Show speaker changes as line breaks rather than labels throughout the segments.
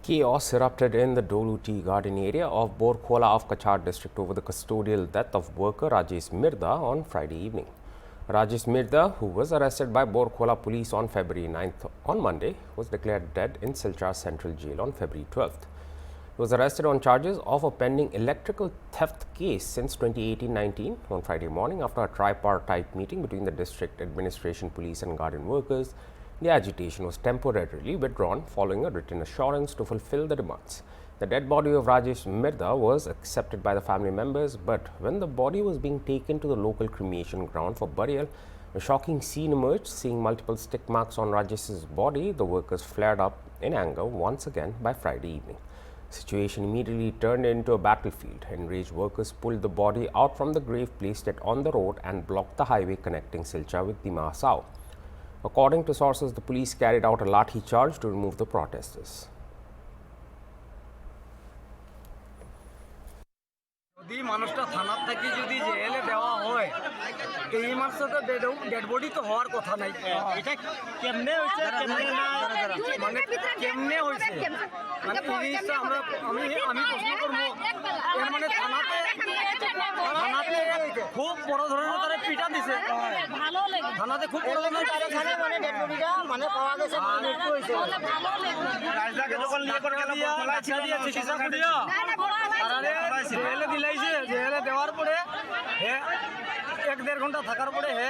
Chaos erupted in the Dolu Tea Garden area of Borkhola of Kachar district over the custodial death of worker Rajesh Mirda on Friday evening. Rajesh Mirda, who was arrested by Borkhola police on February 9th on Monday, was declared dead in Silchar Central Jail on February 12th. He was arrested on charges of a pending electrical theft case since 2018-19 on Friday morning after a tripartite meeting between the district administration, police and garden workers. The agitation was temporarily withdrawn following a written assurance to fulfill the demands. The dead body of Rajesh Mirda was accepted by the family members, but when the body was being taken to the local cremation ground for burial, a shocking scene emerged. Seeing multiple stick marks on Rajesh's body, the workers flared up in anger once again by Friday evening. The situation immediately turned into a battlefield. Enraged workers pulled the body out from the grave, placed it on the road and blocked the highway connecting Silchar with Dima Sao. According to sources, the police carried out a lathi charge to remove the protesters.
যদি মানুষটা থানার থেকে যদি জেলে দেওয়া হয় এই মাসে তো ডেড বডি তো হওয়ার কথা নাই। এটা কেমনে হয়েছে মানে কেমনে হয়েছে মানে পুলিশটা আমি প্রশ্ন করবো এর মানে থানাতে খুব বড় ধরনের তারা পিটা দিছে থানাতে খুব বড় ধরনের মানে ডেড বডিটা মানে পাওয়া গেছে মৃত্যু হয়েছে চিকিৎসা করিয়া জেলে দিলাইছে জেলে দেওয়ার পরে হে 1-1.5 ঘন্টা থাকার পরে হে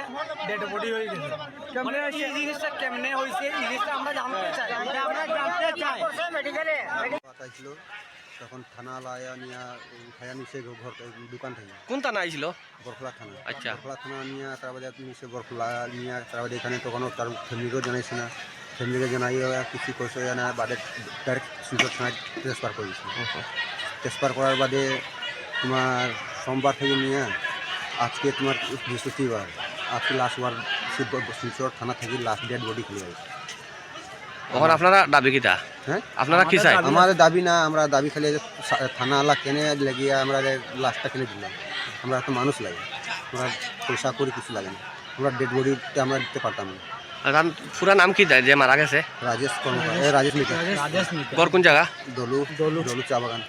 ডেড বডি হয়ে গেছে। কেমনে হয়েছে এই জিনিসটা কেমনে হয়েছে এই জিনিসটা আমরা জানতে চাই মেডিকেলে
ছিল তখন থানা লায়া নিয়া খায়া নিছে ঘর দোকান থেকে
কোন থানা আইছিল?
বরখলা থানা।
আচ্ছা,
বরখলা থানা নিয়ে তারপরে নিছে বরখলা নিয়ে তারপরে এখানে তখন তার ফ্যামিলিকেও জানাইছে না, ফ্যামিলিকে জানাইও কিছু করছে না, বাদে ডাইরেক্ট সুযোগ থানায় ট্রান্সফার করেছে। ট্রান্সফার করার বাদে তোমার সোমবার থেকে নিয়ে আজকে তোমার বৃহস্পতিবার আজকে লাস্ট বার শিলচর থানা থেকে লাস্ট ডেড বডি খুলে গেছে।
এখন আপনারা দাবি কিটা?
হ্যাঁ,
আপনারা কি চাই?
আমাদের দাবি না, আমরা দাবি খেলে থানাওয়ালা কেনে লাগিয়ে আমরা লাস্টটা খেলে দিলাম। আমরা তো মানুষ লাগে, আমরা পয়সা করে কিছু লাগে না, আমরা ডেড বডিতে আমরা দিতে পারতাম না।
পুরা নাম কি যে মারা গেছে?
রাজেশ কর্মকার, রাজেশ মিত্র।
কোন জায়গা?
দলু চা বাগান।